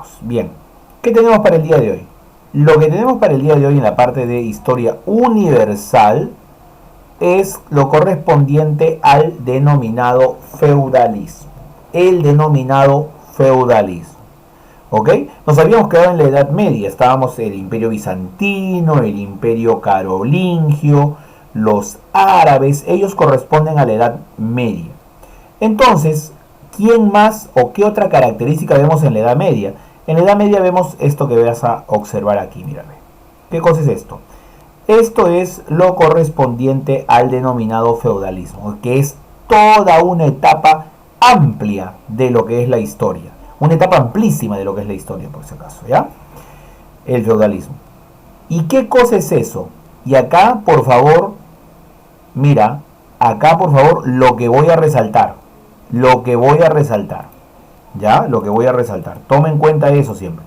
chicos. Bien, ¿qué tenemos para el día de hoy? Lo que tenemos para el día de hoy en la parte de historia universal es lo correspondiente al denominado feudalismo. El denominado feudalismo. ¿Ok? Nos habíamos quedado en la Edad Media. Estábamos el Imperio Bizantino, el Imperio Carolingio, los árabes. Ellos corresponden a la Edad Media. Entonces, ¿quién más o qué otra característica vemos en la Edad Media? En la Edad Media vemos esto que vas a observar aquí, mírame. ¿Qué cosa es esto? Esto es lo correspondiente al denominado feudalismo, que es toda una etapa amplia de lo que es la historia. Una etapa amplísima de lo que es la historia, por si acaso, ¿ya? El feudalismo. ¿Y qué cosa es eso? Y acá, por favor, mira, acá, por favor, lo que voy a resaltar. Lo que voy a resaltar. ¿Ya? Lo que voy a resaltar. Tome en cuenta eso siempre.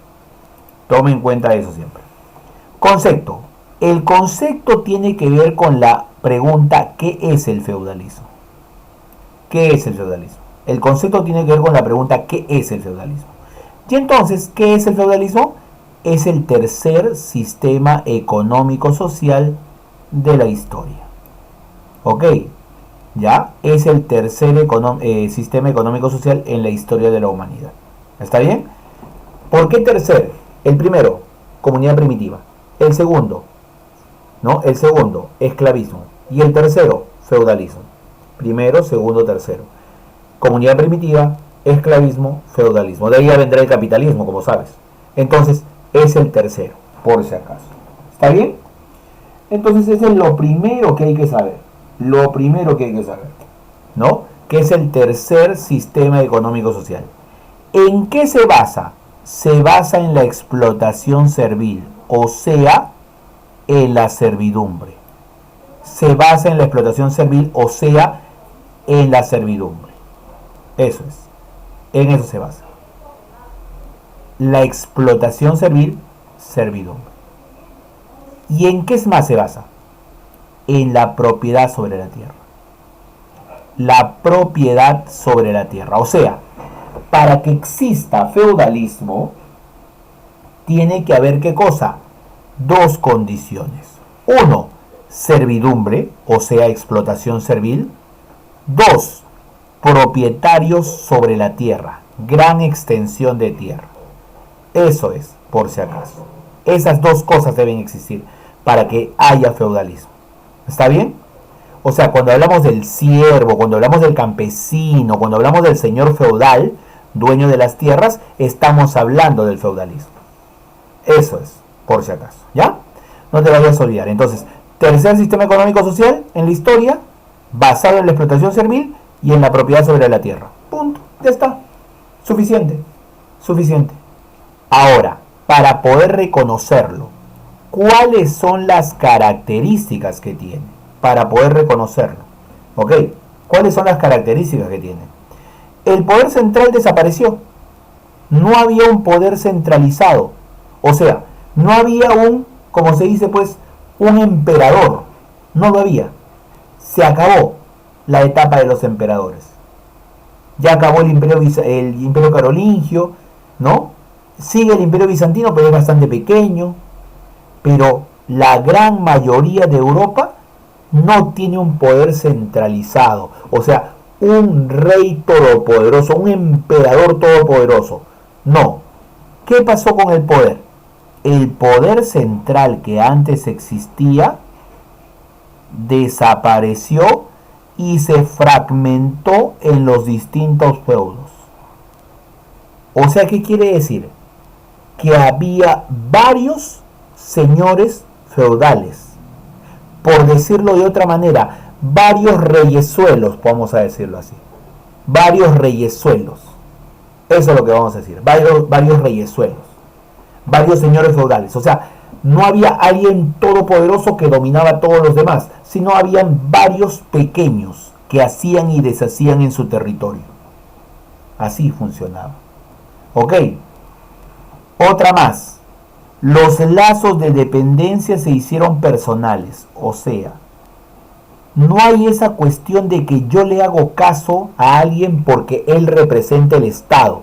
Tome en cuenta eso siempre. Concepto. El concepto tiene que ver con la pregunta ¿qué es el feudalismo? ¿Qué es el feudalismo? El concepto tiene que ver con la pregunta ¿qué es el feudalismo? Y entonces, ¿qué es el feudalismo? Es el tercer sistema económico-social de la historia. ¿Ok? ¿Ya? Es el tercer sistema económico-social en la historia de la humanidad. ¿Está bien? ¿Por qué tercer? El primero, comunidad primitiva. El segundo, ¿no? El segundo, esclavismo. Y el tercero, feudalismo. Primero, segundo, tercero. Comunidad primitiva, esclavismo, feudalismo. De ahí ya vendrá el capitalismo, como sabes. Entonces, es el tercero, por si acaso. ¿Está bien? Entonces, eso es lo primero que hay que saber. Lo primero que hay que saber, ¿no? Que es el tercer sistema económico-social. ¿En qué se basa? Se basa en la explotación servil, o sea, en la servidumbre. Se basa en la explotación servil, o sea, en la servidumbre. Eso es. En eso se basa. La explotación servil, servidumbre. ¿Y en qué más se basa? En la propiedad sobre la tierra. La propiedad sobre la tierra. O sea, para que exista feudalismo, tiene que haber ¿qué cosa? Dos condiciones. Uno, servidumbre, o sea, explotación servil. Dos, propietarios sobre la tierra. Gran extensión de tierra. Eso es, por si acaso. Esas dos cosas deben existir para que haya feudalismo. ¿Está bien? O sea, cuando hablamos del siervo, cuando hablamos del campesino, cuando hablamos del señor feudal, dueño de las tierras, estamos hablando del feudalismo. Eso es, por si acaso. ¿Ya? No te vayas a olvidar. Entonces, tercer sistema económico-social en la historia, basado en la explotación servil y en la propiedad sobre la tierra. Punto. Ya está. Suficiente. Suficiente. Ahora, para poder reconocerlo, ¿cuáles son las características que tiene? Para poder reconocerlo. ¿Ok? ¿Cuáles son las características que tiene? El poder central desapareció. No había un poder centralizado. O sea, no había como se dice pues, un emperador. No lo había. Se acabó la etapa de los emperadores. Ya acabó el imperio carolingio, ¿no? Sigue el imperio bizantino, pero es bastante pequeño. Pero la gran mayoría de Europa no tiene un poder centralizado. O sea, un rey todopoderoso, un emperador todopoderoso. No. ¿Qué pasó con el poder? El poder central que antes existía desapareció y se fragmentó en los distintos feudos. O sea, ¿qué quiere decir? Que había varios señores feudales. Por decirlo de otra manera, varios reyesuelos, vamos a decirlo así. Varios reyesuelos. Eso es lo que vamos a decir. Varios reyesuelos. Varios señores feudales. O sea, no había alguien todopoderoso que dominaba a todos los demás, sino habían varios pequeños que hacían y deshacían en su territorio. Así funcionaba. ¿Ok? Otra más. Los lazos de dependencia se hicieron personales. O sea, no hay esa cuestión de que yo le hago caso a alguien porque él representa el Estado.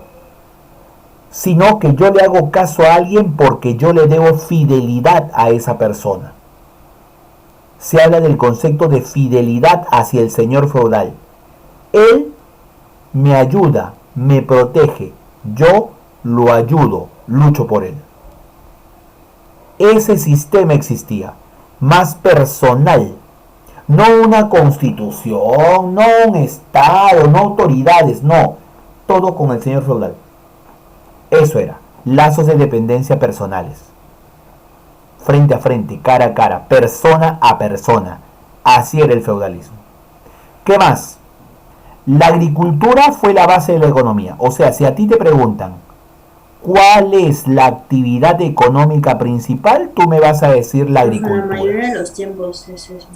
sino que yo le hago caso a alguien porque yo le debo fidelidad a esa persona. Se habla del concepto de fidelidad hacia el señor feudal. Él me ayuda, me protege, yo lo ayudo, lucho por él. Ese sistema existía, más personal, no una constitución, no un estado, no autoridades, no, todo con el señor feudal. Eso era, lazos de dependencia personales, frente a frente, cara a cara, persona a persona. Así era el feudalismo. ¿Qué más? La agricultura fue la base de la economía. O sea, si a ti te preguntan ¿cuál es la actividad económica principal? Tú me vas a decir la agricultura. La mayoría de los tiempos es eso.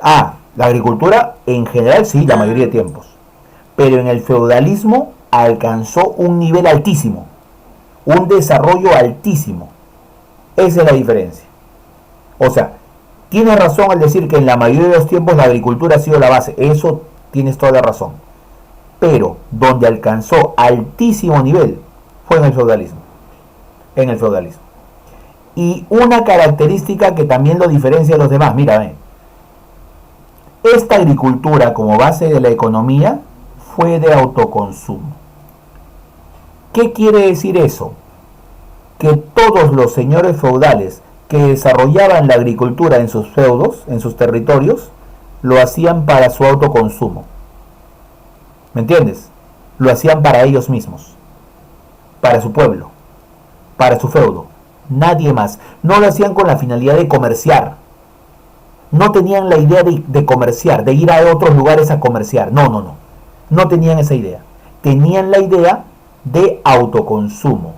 La agricultura en general sí, la mayoría de tiempos. Pero en el feudalismo alcanzó un nivel altísimo, un desarrollo altísimo. Esa es la diferencia. O sea, tienes razón al decir que en la mayoría de los tiempos la agricultura ha sido la base. Eso tienes toda la razón. Pero donde alcanzó altísimo nivel fue en el feudalismo. En el feudalismo. Y una característica que también lo diferencia de los demás. Mira, esta agricultura como base de la economía fue de autoconsumo. ¿Qué quiere decir eso? Que todos los señores feudales que desarrollaban la agricultura en sus feudos, en sus territorios, lo hacían para su autoconsumo. ¿Me entiendes? Lo hacían para ellos mismos, para su pueblo, para su feudo. Nadie más. No lo hacían con la finalidad de comerciar. No tenían la idea de comerciar, de ir a otros lugares a comerciar. No. No tenían esa idea. Tenían la idea de autoconsumo.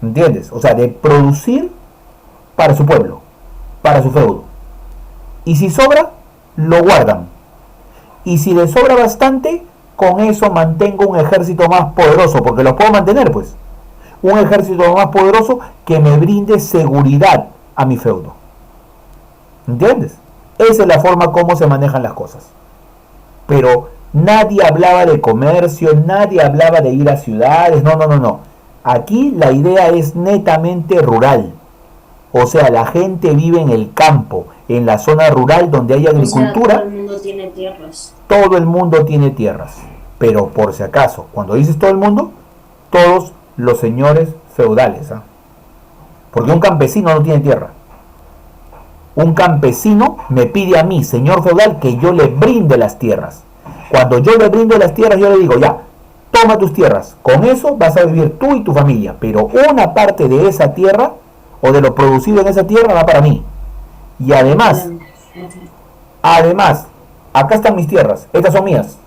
¿Entiendes? O sea, de producir para su pueblo, para su feudo. Y si sobra, lo guardan. Y si les sobra bastante, con eso mantengo un ejército más poderoso, porque los puedo mantener, pues. Un ejército más poderoso que me brinde seguridad a mi feudo. ¿Entiendes? Esa es la forma como se manejan las cosas. Pero nadie hablaba de comercio, nadie hablaba de ir a ciudades, no. Aquí la idea es netamente rural. O sea, la gente vive en el campo, en la zona rural donde hay agricultura. O sea, todo el mundo tiene tierras. Todo el mundo tiene tierras. Pero por si acaso, cuando dices todo el mundo, todos los señores feudales. Porque un campesino no tiene tierra. Un campesino me pide a mí, señor feudal, que yo le brinde las tierras. Cuando yo le brindo las tierras, yo le digo, ya, toma tus tierras. Con eso vas a vivir tú y tu familia. Pero una parte de esa tierra, o de lo producido en esa tierra, va para mí. Y además, acá están mis tierras, estas son mías.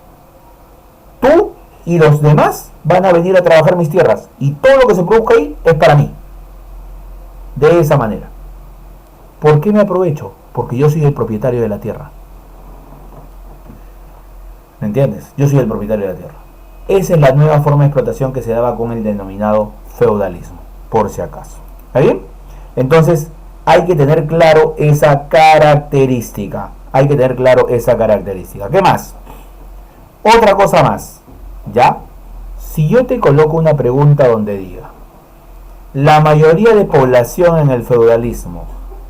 Tú y los demás van a venir a trabajar mis tierras. Y todo lo que se produzca ahí es para mí. De esa manera. ¿Por qué me aprovecho? Porque yo soy el propietario de la tierra. ¿Me entiendes? Yo soy el propietario de la tierra. Esa es la nueva forma de explotación que se daba con el denominado feudalismo, por si acaso. ¿Está bien? Entonces, hay que tener claro esa característica. ¿Qué más? Otra cosa más. ¿Ya? Si yo te coloco una pregunta donde diga, la mayoría de población en el feudalismo,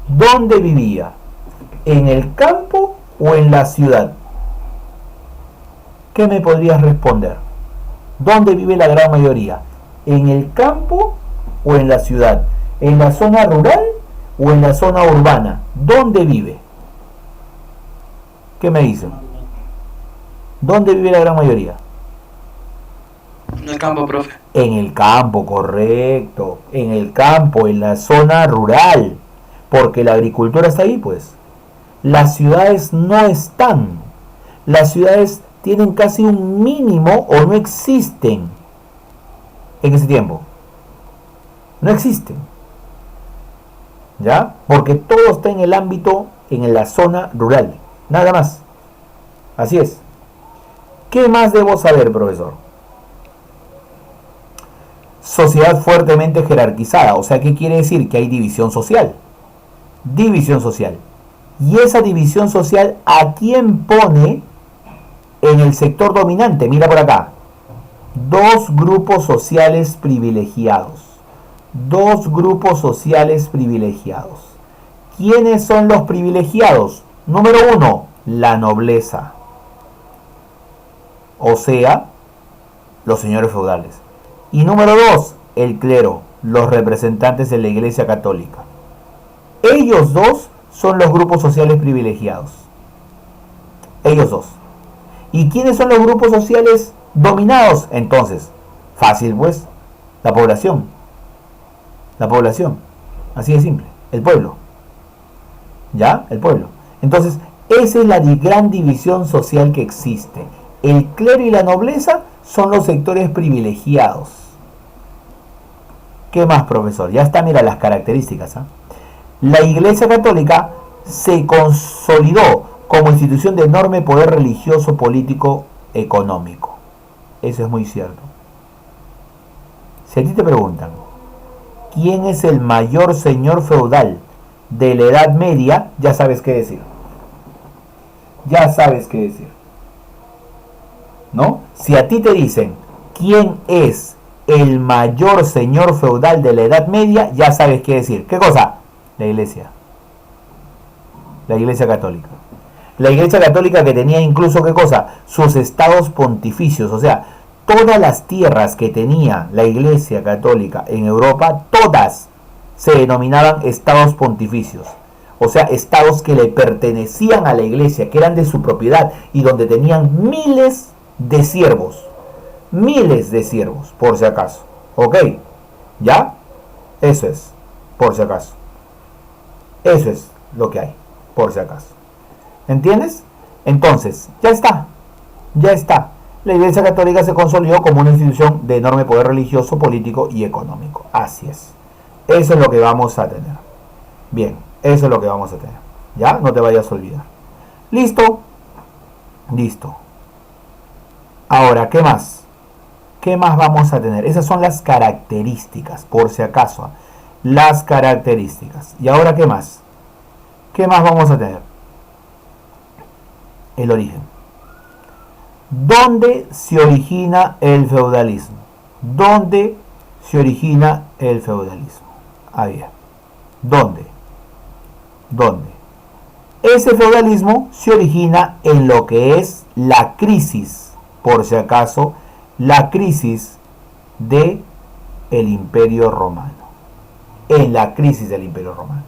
¿dónde vivía? ¿En el campo o en la ciudad? ¿Qué me podrías responder? ¿Dónde vive la gran mayoría? ¿En el campo o en la ciudad? ¿En la zona rural o en la zona urbana? ¿Dónde vive? ¿Qué me dicen? ¿Dónde vive la gran mayoría? En el campo, profe. En el campo, correcto. En el campo, en la zona rural. Porque la agricultura está ahí, pues. Las ciudades no están. Las ciudades tienen casi un mínimo o no existen en ese tiempo. No existen. ¿Ya? Porque todo está en el ámbito, en la zona rural. Nada más. Así es. ¿Qué más debo saber, profesor? Sociedad fuertemente jerarquizada. O sea, ¿qué quiere decir? Que hay división social. División social. Y esa división social, ¿a quién pone en el sector dominante? Mira por acá. Dos grupos sociales privilegiados. Dos grupos sociales privilegiados. ¿Quiénes son los privilegiados? Número uno, la nobleza. O sea, los señores feudales. Y número dos, el clero, los representantes de la Iglesia Católica. Ellos dos son los grupos sociales privilegiados. Ellos dos. ¿Y quiénes son los grupos sociales dominados? Entonces, fácil pues, la población. La población. Así de simple. El pueblo. ¿Ya? El pueblo. Entonces, esa es la gran división social que existe. El clero y la nobleza son los sectores privilegiados. ¿Qué más, profesor? Ya está, mira las características. La Iglesia Católica se consolidó como institución de enorme poder religioso, político, económico. Eso es muy cierto. Si a ti te preguntan, ¿quién es el mayor señor feudal de la Edad Media? Ya sabes qué decir. Ya sabes qué decir. ¿No? Si a ti te dicen, ¿quién es el mayor señor feudal de la Edad Media? Ya sabes qué decir. ¿Qué cosa? La Iglesia. La Iglesia Católica. La Iglesia Católica que tenía incluso, ¿qué cosa? Sus estados pontificios. O sea, todas las tierras que tenía la Iglesia Católica en Europa, todas se denominaban estados pontificios. O sea, estados que le pertenecían a la Iglesia, que eran de su propiedad y donde tenían miles de siervos. Miles de siervos, por si acaso. ¿Ok? ¿Ya? Eso es, por si acaso. Eso es lo que hay, por si acaso. ¿Entiendes? Entonces, ya está. Ya está. La Iglesia Católica se consolidó como una institución de enorme poder religioso, político y económico. Así es. Eso es lo que vamos a tener. Bien, eso es lo que vamos a tener. ¿Ya? No te vayas a olvidar. ¿Listo? Listo. Ahora, ¿qué más? ¿Qué más vamos a tener? Esas son las características, por si acaso. Las características. ¿Y ahora qué más? ¿Qué más vamos a tener? El origen. ¿Dónde se origina el feudalismo? ¿Dónde se origina el feudalismo? Ahí. ¿Dónde? ¿Dónde? Ese feudalismo se origina en lo que es la crisis, por si acaso, la crisis de el Imperio Romano. En la crisis del Imperio Romano.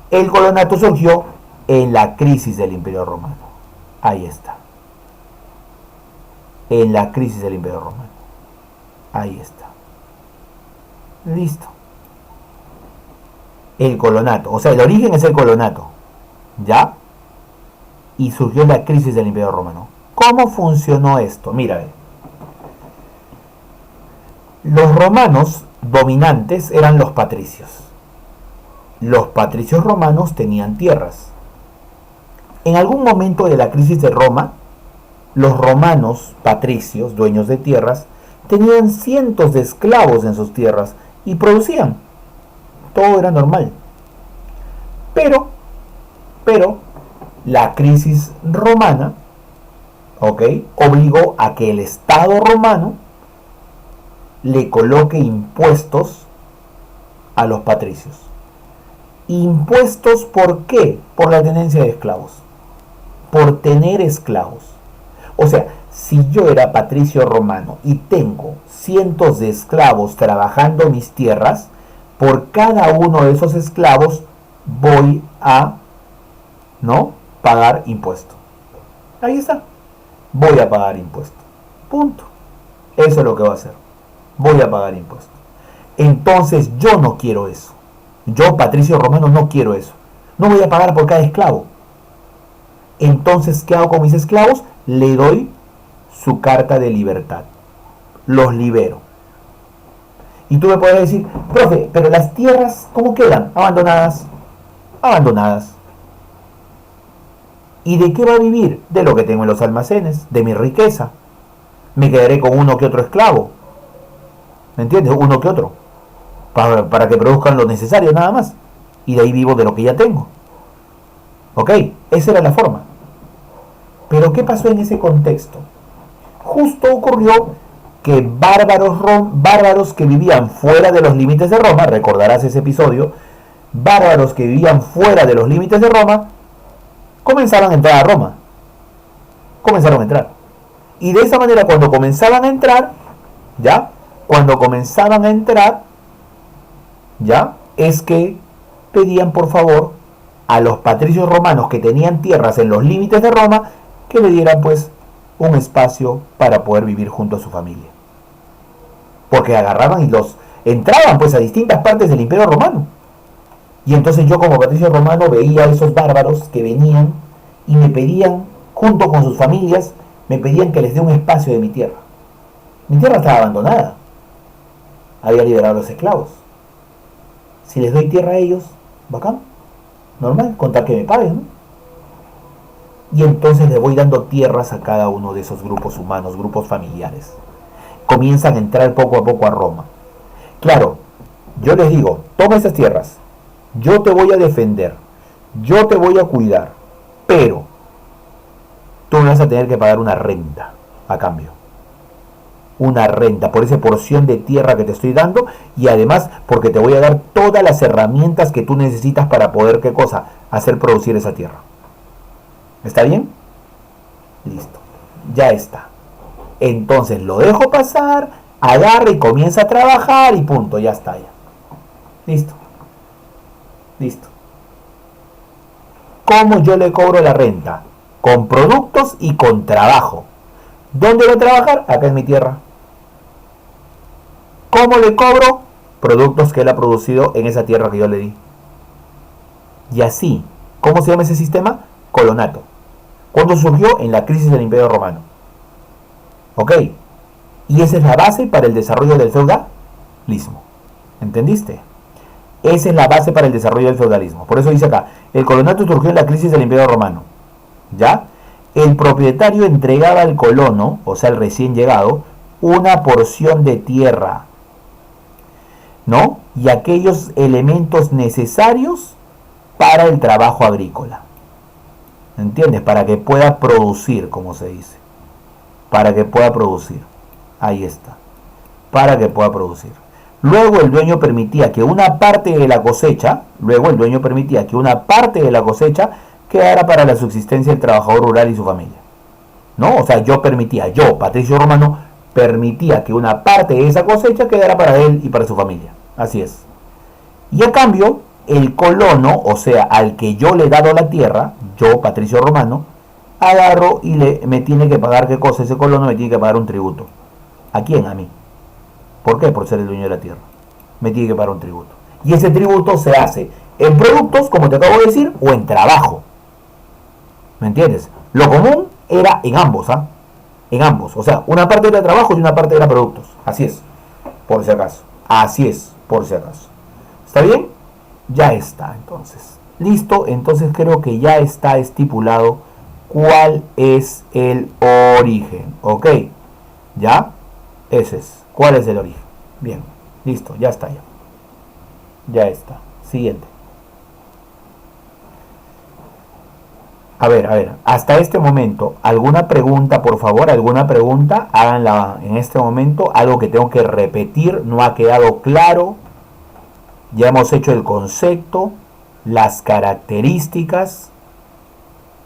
El coloniato surgió en la crisis del Imperio Romano. Ahí está. En la crisis del Imperio Romano. Ahí está. Listo. El colonato. O sea, el origen es el colonato. ¿Ya? Y surgió la crisis del Imperio Romano. ¿Cómo funcionó esto? Mira, los romanos dominantes eran los patricios. Los patricios romanos tenían tierras. En algún momento de la crisis de Roma, los romanos patricios, dueños de tierras, tenían cientos de esclavos en sus tierras y producían. Todo era normal. Pero la crisis romana, ¿ok?, obligó a que el Estado romano le coloque impuestos a los patricios. ¿Impuestos por qué? Por la tenencia de esclavos. Por tener esclavos. O sea, si yo era patricio romano y tengo cientos de esclavos trabajando mis tierras, por cada uno de esos esclavos voy a, ¿no?, pagar impuesto. Ahí está. Voy a pagar impuesto. Punto. Eso es lo que va a hacer. Voy a pagar impuesto. Entonces yo no quiero eso. Yo, patricio romano, no quiero eso. No voy a pagar por cada esclavo. Entonces, ¿qué hago con mis esclavos? Le doy su carta de libertad. Los libero. Y tú me puedes decir, profe, pero las tierras, ¿cómo quedan? Abandonadas. Abandonadas. ¿Y de qué va a vivir? De lo que tengo en los almacenes, de mi riqueza. Me quedaré con uno que otro esclavo. ¿Me entiendes? Uno que otro. Para que produzcan lo necesario nada más. Y de ahí vivo de lo que ya tengo. ¿Ok? Esa era la forma. Pero ¿qué pasó en ese contexto? Justo ocurrió que bárbaros que vivían fuera de los límites de Roma, recordarás ese episodio, bárbaros que vivían fuera de los límites de Roma, comenzaron a entrar a Roma. Comenzaron a entrar. Y de esa manera, cuando comenzaban a entrar, es que pedían por favor a los patricios romanos que tenían tierras en los límites de Roma, que le dieran pues un espacio para poder vivir junto a su familia. Porque agarraban y los entraban pues a distintas partes del Imperio Romano. Y entonces yo como patricio romano veía a esos bárbaros que venían y me pedían, junto con sus familias, me pedían que les dé un espacio de mi tierra. Mi tierra estaba abandonada. Había liberado a los esclavos. Si les doy tierra a ellos, bacán, normal, contar que me paguen, ¿no? Y entonces le voy dando tierras a cada uno de esos grupos humanos, grupos familiares. Comienzan a entrar poco a poco a Roma. Claro, yo les digo, toma esas tierras, yo te voy a defender, yo te voy a cuidar, pero tú me vas a tener que pagar una renta a cambio. Una renta por esa porción de tierra que te estoy dando, y además porque te voy a dar todas las herramientas que tú necesitas para poder, ¿qué cosa? Hacer producir esa tierra. ¿Está bien? Listo. Ya está. Entonces lo dejo pasar, agarra y comienza a trabajar y punto, ya está ya. Listo. Listo. ¿Cómo yo le cobro la renta? Con productos y con trabajo. ¿Dónde va a trabajar? Acá en mi tierra. ¿Cómo le cobro? Productos que él ha producido en esa tierra que yo le di. Y así, ¿cómo se llama ese sistema? Colonato. ¿Cuándo surgió? En la crisis del Imperio Romano. ¿Ok? Y esa es la base para el desarrollo del feudalismo. ¿Entendiste? Esa es la base para el desarrollo del feudalismo. Por eso dice acá, el colonato surgió en la crisis del Imperio Romano. ¿Ya? El propietario entregaba al colono, o sea, el recién llegado, una porción de tierra, ¿no? Y aquellos elementos necesarios para el trabajo agrícola. ¿Entiendes? Para que pueda producir, como se dice. Para que pueda producir. Ahí está. Para que pueda producir. Luego el dueño permitía que una parte de la cosecha, quedara para la subsistencia del trabajador rural y su familia. ¿No? O sea, yo, Patricio Romano, permitía que una parte de esa cosecha quedara para él y para su familia. Así es. Y a cambio, el colono, o sea, al que yo le he dado la tierra, yo, Patricio Romano, agarro y me tiene que pagar, ¿qué cosa? Ese colono me tiene que pagar un tributo. ¿A quién? A mí. ¿Por qué? Por ser el dueño de la tierra. Me tiene que pagar un tributo. Y ese tributo se hace en productos, como te acabo de decir, o en trabajo. ¿Me entiendes? Lo común era en ambos, ¿ah? En ambos. O sea, una parte era trabajo y una parte era productos. Así es. Por si acaso. Así es. Por si acaso. ¿Está bien? Ya está, entonces. Listo. Entonces creo que ya está estipulado cuál es el origen. ¿Ok? ¿Ya? Ese es. ¿Cuál es el origen? Bien. Listo. Ya está ya. Ya está. Siguiente. A ver, hasta este momento, ¿alguna pregunta, por favor? ¿Alguna pregunta? Háganla en este momento. Algo que tengo que repetir, no ha quedado claro. Ya hemos hecho el concepto, las características,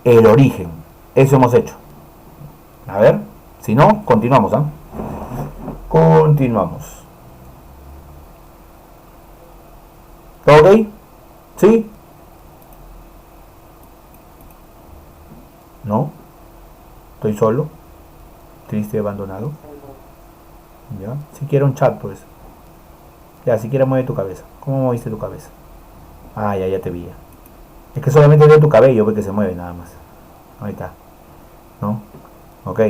el origen. Eso hemos hecho. A ver, si no, continuamos, ¿ah? Continuamos. ¿Todo ok? ¿Sí? ¿No? Estoy solo, triste y abandonado. ¿Ya? Si quiero un chat, pues. Ya, si quieres mueve tu cabeza. ¿Cómo moviste tu cabeza? Ah, ya te vi. Es que solamente veo tu cabello, ve que se mueve nada más. Ahí está. ¿No? Ok.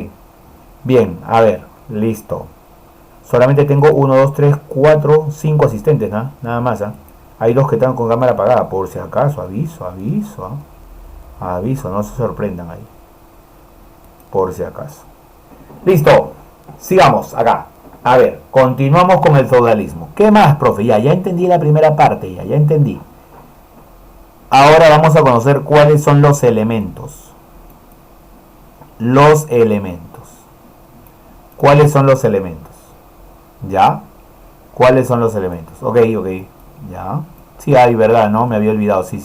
Bien, a ver, listo. Solamente tengo 1, 2, 3, 4, 5 asistentes, ¿no? Nada más, ¿eh? Hay 2 que están con cámara apagada, por si acaso, aviso, ¿eh? Aviso, no se sorprendan ahí. Por si acaso. Listo. Sigamos acá. A ver, continuamos con el feudalismo. ¿Qué más, profe? Ya entendí la primera parte, ya entendí. Ahora vamos a conocer cuáles son los elementos. Los elementos. ¿Cuáles son los elementos? ¿Ya? ¿Cuáles son los elementos? Ok, ya. Sí hay, ¿verdad? No, me había olvidado, sí.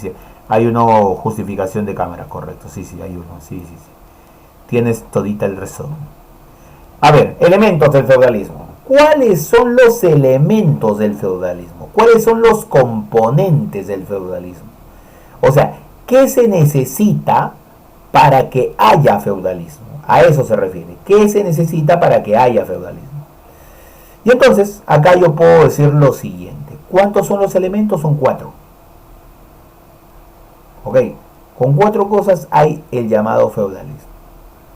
Hay uno, justificación de cámara, correcto. Sí, hay uno, sí. Tienes todita el resumen. A ver, elementos del feudalismo. ¿Cuáles son los elementos del feudalismo? ¿Cuáles son los componentes del feudalismo? O sea, ¿qué se necesita para que haya feudalismo? A eso se refiere. ¿Qué se necesita para que haya feudalismo? Y entonces, acá yo puedo decir lo siguiente. ¿Cuántos son los elementos? Son 4. Ok, con 4 cosas hay el llamado feudalismo.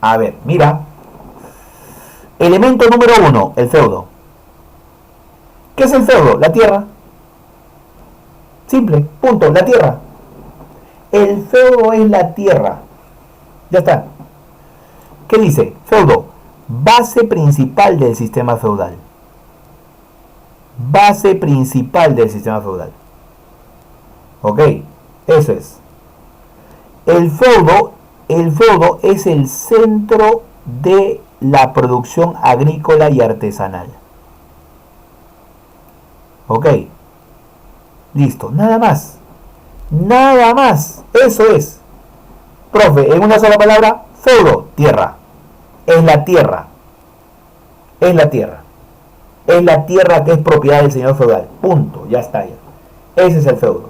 A ver, mira. Elemento número 1, el feudo. ¿Qué es el feudo? La tierra. Simple, punto, la tierra. El feudo es la tierra. Ya está. ¿Qué dice? Feudo, base principal del sistema feudal. Base principal del sistema feudal. Ok, eso es. El feudo es el centro de la producción agrícola y artesanal. Ok, listo, nada más. Nada más, eso es. Profe, en una sola palabra, feudo, tierra. Es la tierra. Es la tierra. Es la tierra que es propiedad del señor feudal. Punto, ya está ya. Ese es el feudo.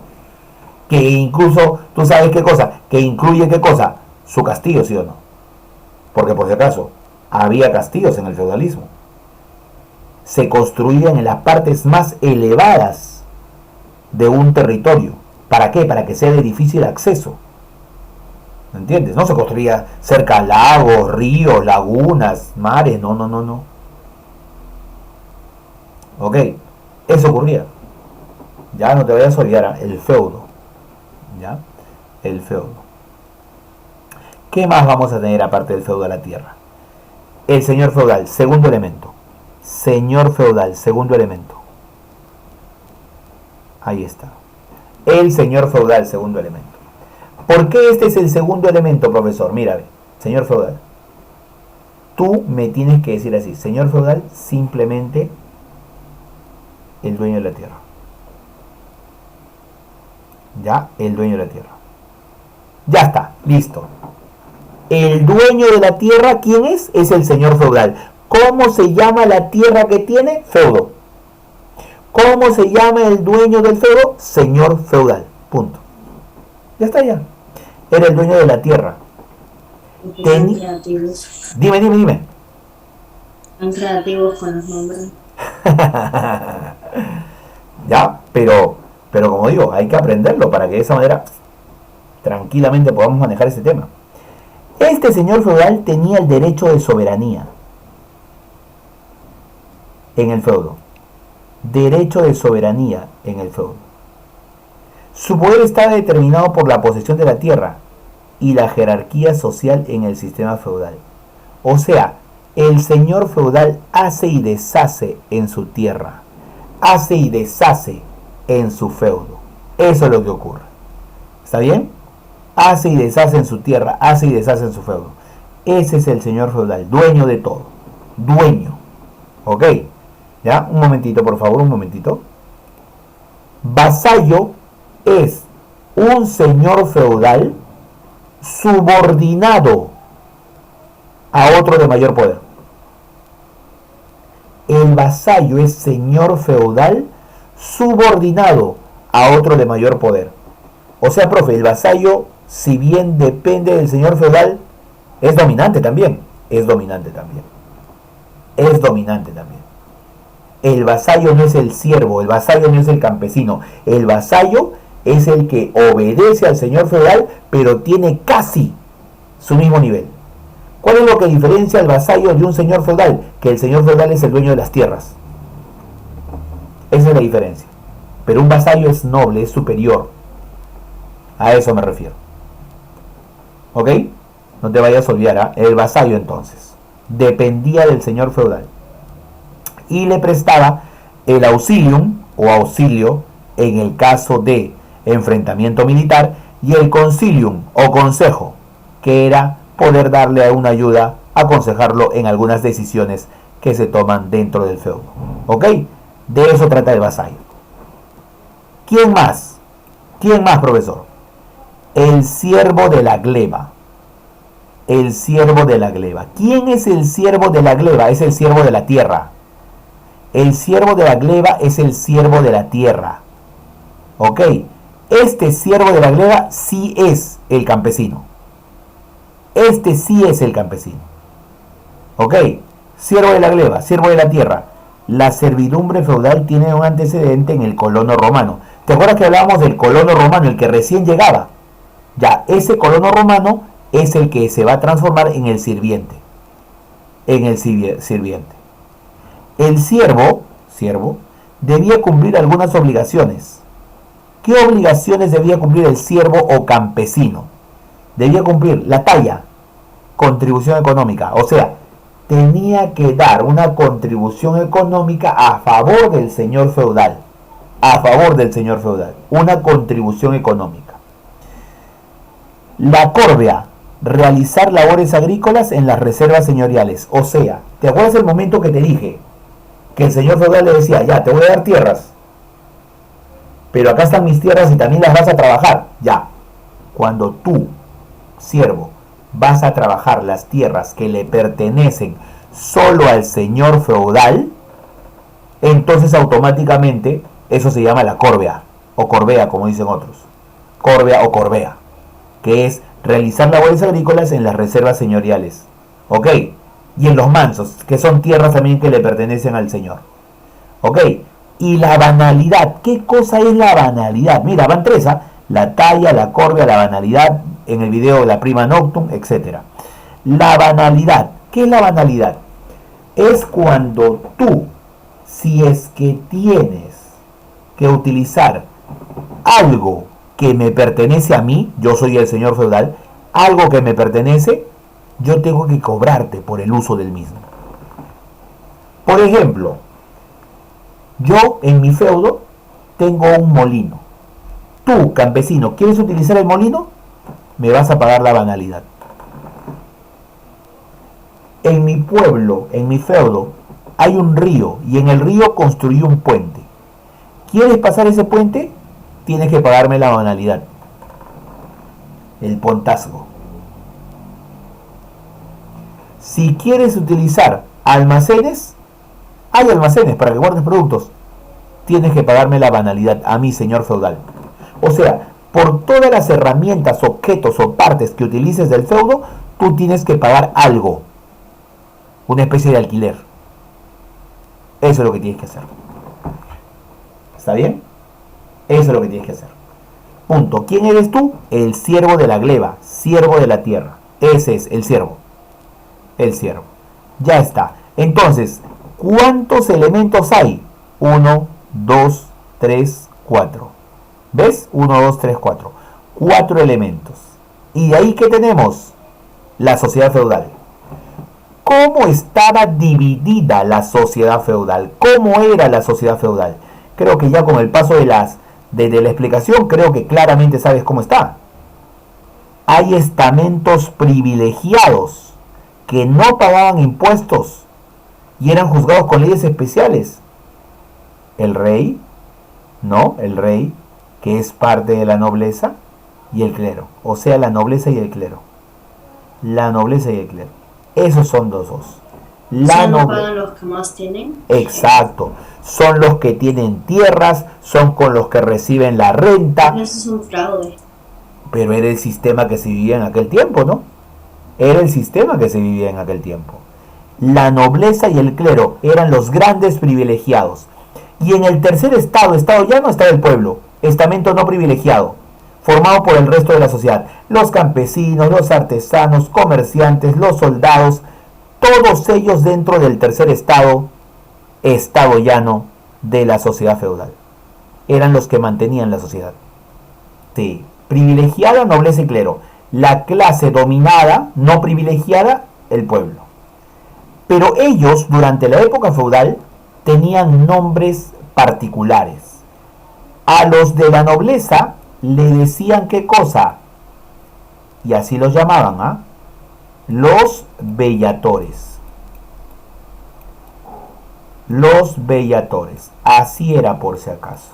Que incluso, ¿tú sabes qué cosa? Que incluye qué cosa? Su castillo, ¿sí o no? Porque por si acaso, había castillos en el feudalismo. Se construían en las partes más elevadas de un territorio. ¿Para qué? Para que sea de difícil acceso. ¿Me entiendes? No se construía cerca a lagos, ríos, lagunas, mares. No. Ok, eso ocurría. Ya no te vayas a olvidar, el feudo. ¿Ya? El feudo. ¿Qué más vamos a tener aparte del feudo a la tierra? El señor feudal, segundo elemento. Señor feudal, segundo elemento. Ahí está. El señor feudal, segundo elemento. ¿Por qué este es el segundo elemento, profesor? Mírame, señor feudal. Tú me tienes que decir así, señor feudal, simplemente el dueño de la tierra. Ya, el dueño de la tierra. Ya está, listo. El dueño de la tierra, ¿quién es? Es el señor feudal. ¿Cómo se llama la tierra que tiene? Feudo. ¿Cómo se llama el dueño del feudo? Señor feudal. Punto. Ya está ya. Era el dueño de la tierra. Son creativos. Dime. Son creativos con los nombres. Ya, pero como digo, hay que aprenderlo para que de esa manera tranquilamente podamos manejar ese tema. Este señor feudal tenía el derecho de soberanía en el feudo. Derecho de soberanía en el feudo. Su poder estaba determinado por la posesión de la tierra y la jerarquía social en el sistema feudal. O sea, el señor feudal hace y deshace en su tierra, hace y deshace en su feudo. Eso es lo que ocurre. ¿Está bien? Hace y deshace en su tierra, hace y deshace en su feudo. Ese es el señor feudal, dueño de todo. Dueño. ¿Ok? ¿Ya? Un momentito, por favor, un momentito. Vasallo es un señor feudal subordinado a otro de mayor poder. El vasallo es señor feudal subordinado a otro de mayor poder. O sea, profe, el vasallo, si bien depende del señor feudal, es dominante también. Es dominante también. El vasallo no es el siervo, el vasallo no es el campesino. El vasallo es el que obedece al señor feudal, pero tiene casi su mismo nivel. ¿Cuál es lo que diferencia al vasallo de un señor feudal? Que el señor feudal es el dueño de las tierras. Esa es la diferencia. Pero un vasallo es noble, es superior. A eso me refiero. ¿Ok? No te vayas a olvidar, ¿eh? El vasallo entonces dependía del señor feudal y le prestaba el auxilium o auxilio en el caso de enfrentamiento militar y el concilium o consejo, que era poder darle una ayuda, aconsejarlo en algunas decisiones que se toman dentro del feudo. ¿Ok? De eso trata el vasallo. ¿Quién más? ¿Quién más, profesor? El siervo de la gleba. El siervo de la gleba. ¿Quién es el siervo de la gleba? Es el siervo de la tierra. El siervo de la gleba es el siervo de la tierra. ¿Ok? Este siervo de la gleba sí es el campesino. Este sí es el campesino. ¿Ok? Siervo de la gleba, siervo de la tierra. La servidumbre feudal tiene un antecedente en el colono romano. ¿Te acuerdas que hablábamos del colono romano, el que recién llegaba? Ya, ese colono romano es el que se va a transformar en el sirviente. En el sirviente. El siervo debía cumplir algunas obligaciones. ¿Qué obligaciones debía cumplir el siervo o campesino? Debía cumplir la talla, contribución económica, o sea, tenía que dar una contribución económica a favor del señor feudal. A favor del señor feudal. Una contribución económica. La corvea, realizar labores agrícolas en las reservas señoriales. O sea, ¿te acuerdas el momento que te dije que el señor feudal le decía, ya, te voy a dar tierras, pero acá están mis tierras y también las vas a trabajar? Ya, cuando tú, siervo, vas a trabajar las tierras que le pertenecen solo al señor feudal, entonces automáticamente eso se llama la corvea, o corvea como dicen otros, corvea o corvea, que es realizar labores agrícolas en las reservas señoriales, ¿ok? Y en los mansos, que son tierras también que le pertenecen al señor, ¿ok? Y la banalidad, ¿qué cosa es la banalidad? Mira, van tres, ¿eh? La talla, la corvea, la banalidad, en el video de la prima noctum, etc. La banalidad, ¿qué es la banalidad? Es cuando tú, si es que tienes que utilizar algo que me pertenece a mí, yo soy el señor feudal, algo que me pertenece, yo tengo que cobrarte por el uso del mismo. Por ejemplo, yo en mi feudo tengo un molino. Tú, campesino, ¿quieres utilizar el molino? Me vas a pagar la banalidad. En mi pueblo, en mi feudo, hay un río y en el río construí un puente. ¿Quieres pasar ese puente? Tienes que pagarme la banalidad. El pontazgo. Si quieres utilizar almacenes, hay almacenes para que guardes productos. Tienes que pagarme la banalidad a mí, señor feudal. O sea, por todas las herramientas, objetos o partes que utilices del feudo, tú tienes que pagar algo. Una especie de alquiler. Eso es lo que tienes que hacer. ¿Está bien? Eso es lo que tienes que hacer. Punto. ¿Quién eres tú? El siervo de la gleba, siervo de la tierra. Ese es el siervo. El siervo. Ya está. Entonces, ¿cuántos elementos hay? 1, 2, 3, 4. ¿Ves? 1, 2, 3, 4. 4 elementos. ¿Y de ahí qué tenemos? La sociedad feudal. ¿Cómo estaba dividida la sociedad feudal? ¿Cómo era la sociedad feudal? Creo que ya con el paso de la explicación, creo que claramente sabes cómo está. Hay estamentos privilegiados que no pagaban impuestos y eran juzgados con leyes especiales. El rey, ¿no? El rey, que es parte de la nobleza, y el clero. O sea, la nobleza y el clero. La nobleza y el clero. Esos son los dos. La no pagan los que más tienen. Exacto. Son los que tienen tierras, son con los que reciben la renta. Eso es un fraude. Pero era el sistema que se vivía en aquel tiempo, ¿no? Era el sistema que se vivía en aquel tiempo. La nobleza y el clero eran los grandes privilegiados. Y en el tercer estado llano, está el pueblo, estamento no privilegiado, formado por el resto de la sociedad. Los campesinos, los artesanos, comerciantes, los soldados, todos ellos dentro del tercer estado llano de la sociedad feudal. Eran los que mantenían la sociedad. Sí, privilegiada, nobleza y clero. La clase dominada, no privilegiada, el pueblo. Pero ellos, durante la época feudal, tenían nombres particulares. A los de la nobleza le decían qué cosa, y así los llamaban, los bellatores. Los bellatores. Así era por si acaso.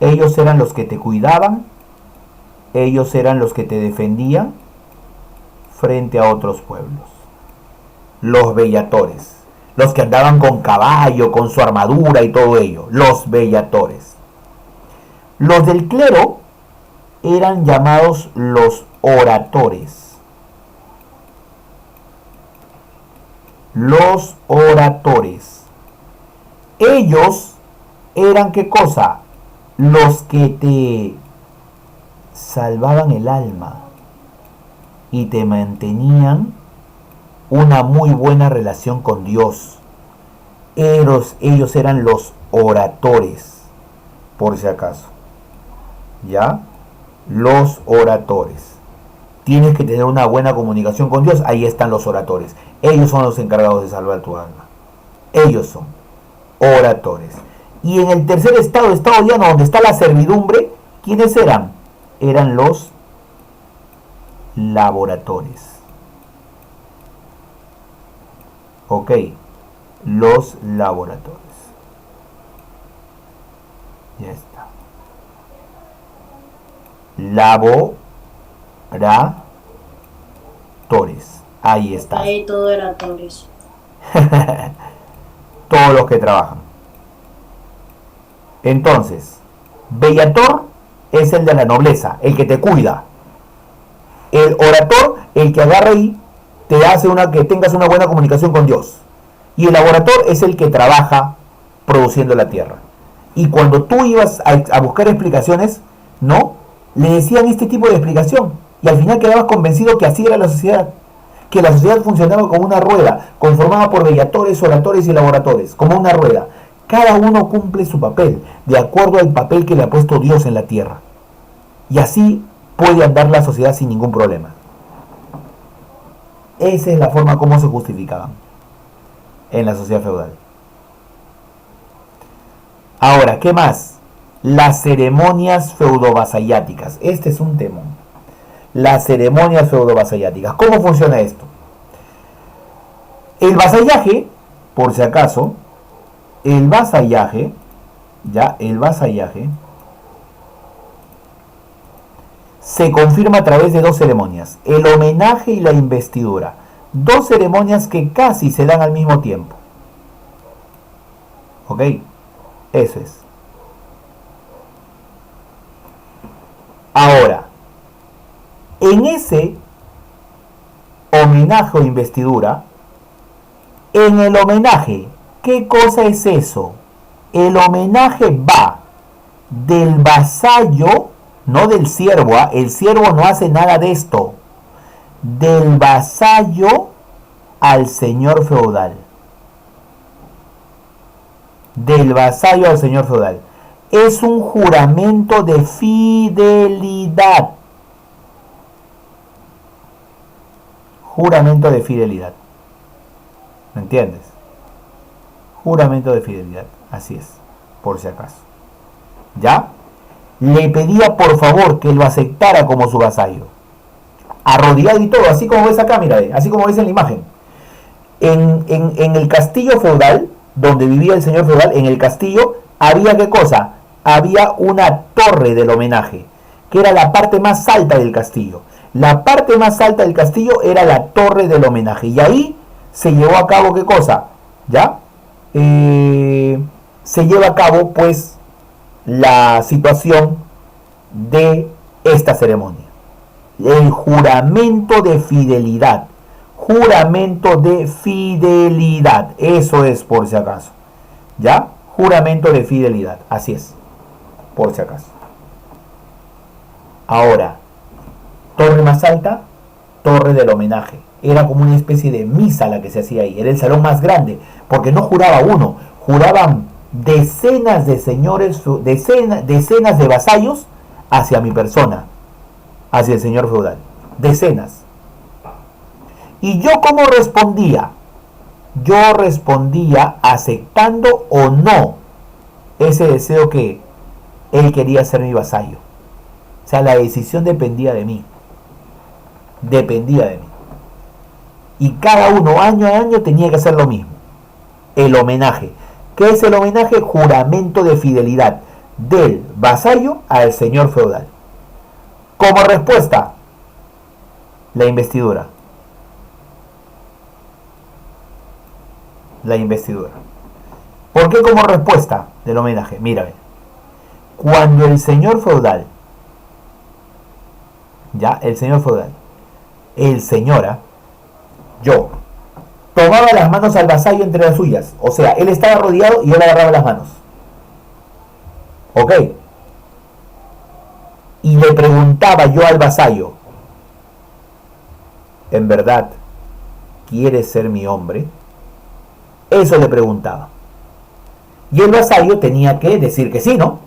Ellos eran los que te cuidaban. Ellos eran los que te defendían frente a otros pueblos. Los bellatores. Los que andaban con caballo, con su armadura y todo ello. Los bellatores. Los del clero eran llamados los oradores. Los oradores. Ellos eran ¿qué cosa? Los que te salvaban el alma y te mantenían una muy buena relación con Dios. Ellos eran los oradores, por si acaso. ¿Ya? Los oradores. Tienes que tener una buena comunicación con Dios. Ahí están los oradores. Ellos son los encargados de salvar tu alma. Ellos son oradores. Y en el tercer estado llano, donde está la servidumbre, ¿quiénes eran? Eran los laboradores. Ok, los laboradores. Ya está. Laboradores. Ahí está. Ahí todo era Torres. Todos los que trabajan. Entonces, bellator es el de la nobleza, el que te cuida. El orator, el que agarra y te hace que tengas una buena comunicación con Dios. Y el laborator es el que trabaja produciendo la tierra. Y cuando tú ibas a buscar explicaciones, ¿no? Le decían este tipo de explicación. Y al final quedabas convencido que así era la sociedad. Que la sociedad funcionaba como una rueda, conformada por bellatores, oradores y laboradores, como una rueda. Cada uno cumple su papel, de acuerdo al papel que le ha puesto Dios en la tierra. Y así puede andar la sociedad sin ningún problema. Esa es la forma como se justificaban en la sociedad feudal. Ahora, ¿qué más? Las ceremonias feudovasalláticas. Este es un tema. Las ceremonias feudovasalláticas. ¿Cómo funciona esto? El vasallaje, por si acaso, el vasallaje se confirma a través de dos ceremonias, el homenaje y la investidura. Dos ceremonias que casi se dan al mismo tiempo. ¿Ok? Eso es. Ahora, en ese homenaje o investidura, en el homenaje, ¿qué cosa es eso? El homenaje va del vasallo, no del siervo, el siervo no hace nada de esto, del vasallo al señor feudal. Del vasallo al señor feudal. Es un juramento de fidelidad. Juramento de fidelidad. ¿Me entiendes? Juramento de fidelidad. Así es, por si acaso. ¿Ya? Le pedía por favor que lo aceptara como su vasallo. Arrodillado y todo, así como ves acá, mira, así como ves en la imagen. En el castillo feudal, donde vivía el señor feudal, en el castillo, había ¿qué cosa? Había una torre del homenaje, que era la parte más alta del castillo. La parte más alta del castillo era la torre del homenaje. Y ahí se llevó a cabo ¿qué cosa? ¿Ya? Se lleva a cabo pues la situación de esta ceremonia. El juramento de fidelidad. Juramento de fidelidad. Eso es por si acaso. ¿Ya? Juramento de fidelidad. Así es. Por si acaso. Ahora, torre más alta, torre del homenaje. Era como una especie de misa la que se hacía ahí. Era el salón más grande. Porque no juraba uno. Juraban decenas de señores, decenas de vasallos hacia mi persona. Hacia el señor feudal. Decenas. ¿Y yo cómo respondía? Yo respondía aceptando o no ese deseo que él quería ser mi vasallo. O sea, la decisión dependía de mí. Dependía de mí. Y cada uno, año a año, tenía que hacer lo mismo. el homenaje. ¿Qué es el homenaje? Juramento de fidelidad del vasallo al señor feudal. Como respuesta, la investidura. La investidura. ¿Por qué como respuesta del homenaje? Mírame. Cuando el señor feudal, ya, el señor feudal, el señora, yo, tomaba las manos al vasallo entre las suyas. O sea, él estaba rodeado y yo le agarraba las manos. ¿Ok? Y le preguntaba yo al vasallo, ¿en verdad quieres ser mi hombre? Eso le preguntaba. Y el vasallo tenía que decir que sí, ¿no?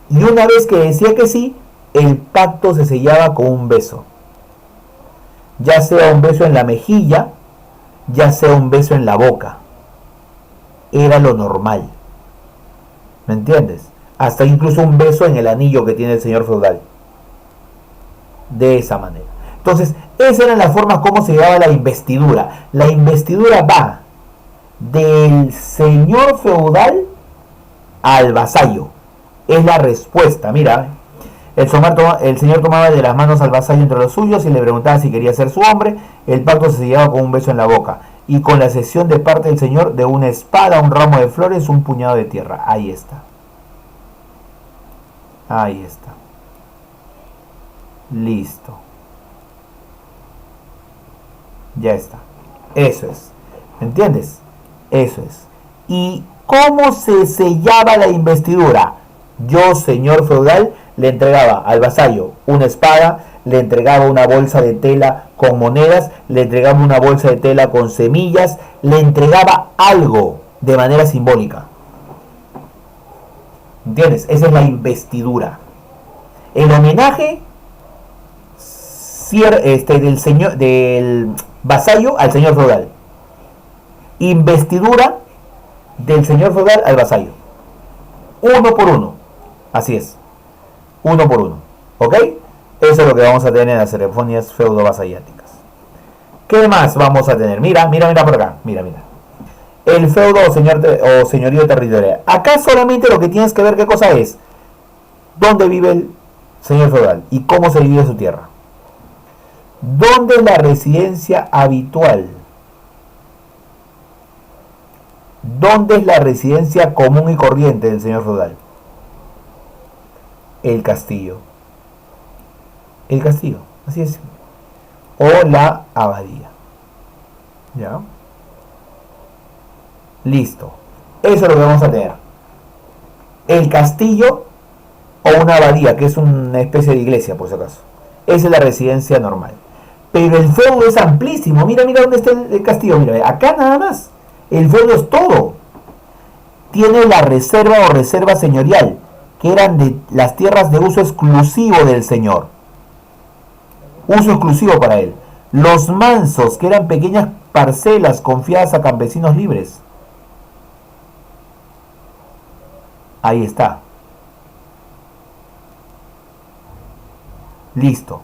Y una vez que decía que sí, el pacto se sellaba con un beso. Ya sea un beso en la mejilla, ya sea un beso en la boca. Era lo normal. ¿Me entiendes? Hasta incluso un beso en el anillo que tiene el señor feudal. De esa manera. Entonces, esa era la forma como se llevaba la investidura. La investidura va del señor feudal al vasallo. Es la respuesta. Mira, el señor tomaba de las manos al vasallo entre los suyos y le preguntaba si quería ser su hombre. El pacto se sellaba con un beso en la boca y con la cesión de parte del señor de una espada, un ramo de flores, un puñado de tierra. Ahí está. Ahí está. Listo. Ya está. Eso es. ¿Entiendes? Eso es. ¿Y cómo se sellaba la investidura? Yo, señor feudal, le entregaba al vasallo una espada, le entregaba una bolsa de tela con monedas, le entregaba una bolsa de tela con semillas, le entregaba algo de manera simbólica. ¿Entiendes? Esa es la investidura. El homenaje del vasallo al señor feudal. Investidura del señor feudal al vasallo. Uno por uno. Así es. Uno por uno. ¿Ok? Eso es lo que vamos a tener en las ceremonias feudo-vasalláticas. ¿Qué más vamos a tener? Mira por acá. Mira. El feudo o señorío territorial. Acá solamente lo que tienes que ver qué cosa es. ¿Dónde vive el señor feudal? Y cómo se divide su tierra. ¿Dónde es la residencia habitual? ¿Dónde es la residencia común y corriente del señor feudal? El castillo. El castillo, así es. O la abadía. ¿Ya? Listo. Eso es lo que vamos a tener. El castillo o una abadía, que es una especie de iglesia, por si acaso. Esa es la residencia normal. Pero el feudo es amplísimo. Mira dónde está el castillo. Mira, acá nada más. El feudo es todo. Tiene la reserva o reserva señorial, que eran de las tierras de uso exclusivo del señor. Uso exclusivo para él. Los mansos, que eran pequeñas parcelas confiadas a campesinos libres. Ahí está. Listo.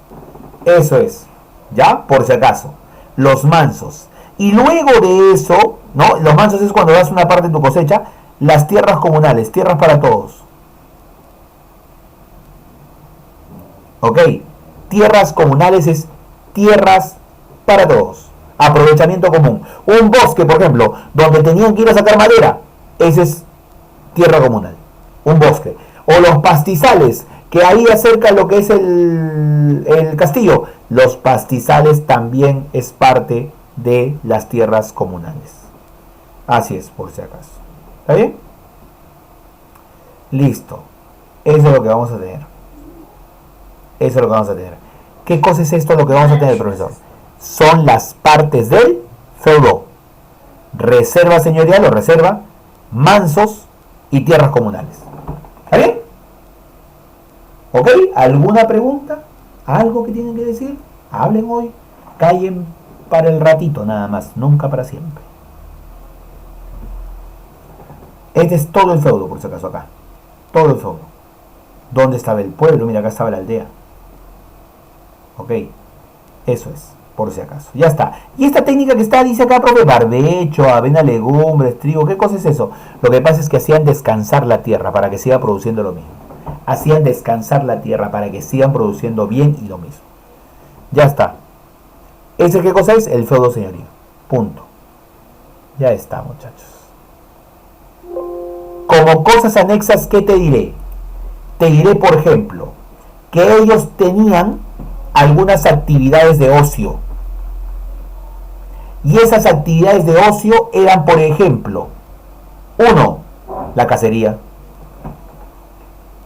Eso es. ¿Ya? Por si acaso. Los mansos. Y luego de eso, ¿no? Los mansos es cuando das una parte de tu cosecha. Las tierras comunales, tierras para todos. ¿Ok? Tierras comunales es tierras para todos. Aprovechamiento común. Un bosque, por ejemplo, donde tenían que ir a sacar madera. Ese es tierra comunal. Un bosque. O los pastizales, que ahí acerca lo que es el castillo. Los pastizales también es parte de las tierras comunales. Así es, por si acaso. ¿Está bien? Listo. Eso es lo que vamos a tener. Eso es lo que vamos a tener. ¿Qué cosa es esto lo que vamos a tener, profesor? Son las partes del feudo. Reserva señorial o reserva, mansos y tierras comunales. ¿Está bien? ¿Ok? ¿Alguna pregunta? ¿Algo que tienen que decir? Hablen hoy. Callen para el ratito nada más, nunca para siempre. Este es todo el feudo, por si acaso, acá. Todo el feudo. ¿Dónde estaba el pueblo? Mira, acá estaba la aldea. Ok, eso es. Por si acaso. Ya está. Y esta técnica que está, dice acá, profe, barbecho, avena, legumbres, trigo, ¿qué cosa es eso? Lo que pasa es que hacían descansar la tierra para que siga produciendo lo mismo. Hacían descansar la tierra para que sigan produciendo bien y lo mismo. Ya está. ¿Ese qué cosa es? El feudo señorío. Punto. Ya está, muchachos. Como cosas anexas, ¿qué te diré? Te diré, por ejemplo, que ellos tenían algunas actividades de ocio. Y esas actividades de ocio eran, por ejemplo, 1. La cacería.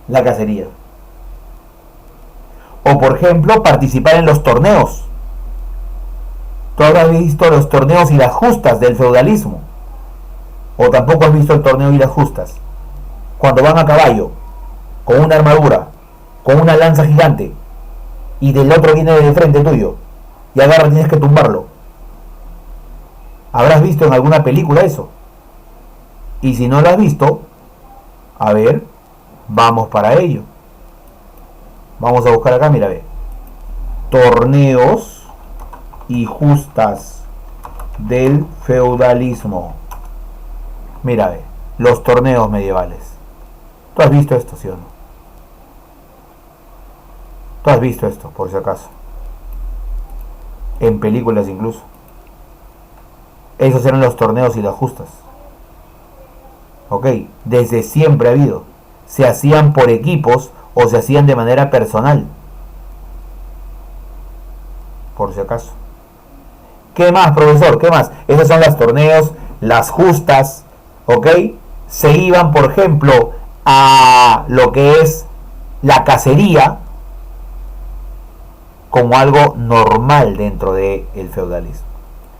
La cacería. O, por ejemplo, participar en los torneos. Tú habrás visto los torneos y las justas del feudalismo. O tampoco has visto el torneo y las justas. Cuando van a caballo, con una armadura, con una lanza gigante, y del otro viene de frente tuyo, y agarra, tienes que tumbarlo. ¿Habrás visto en alguna película eso? Y si no lo has visto, a ver, vamos para ello. Vamos a buscar acá, mira, ve. Torneos y justas del feudalismo. Mira, ve. Los torneos medievales. ¿Tú has visto esto, sí o no? ¿Tú has visto esto, por si acaso? En películas incluso. Esos eran los torneos y las justas. Ok, desde siempre ha habido. Se hacían por equipos o se hacían de manera personal. Por si acaso. ¿Qué más, profesor? ¿Qué más? Esos son los torneos, las justas. Ok, se iban, por ejemplo, a lo que es la cacería como algo normal dentro del feudalismo.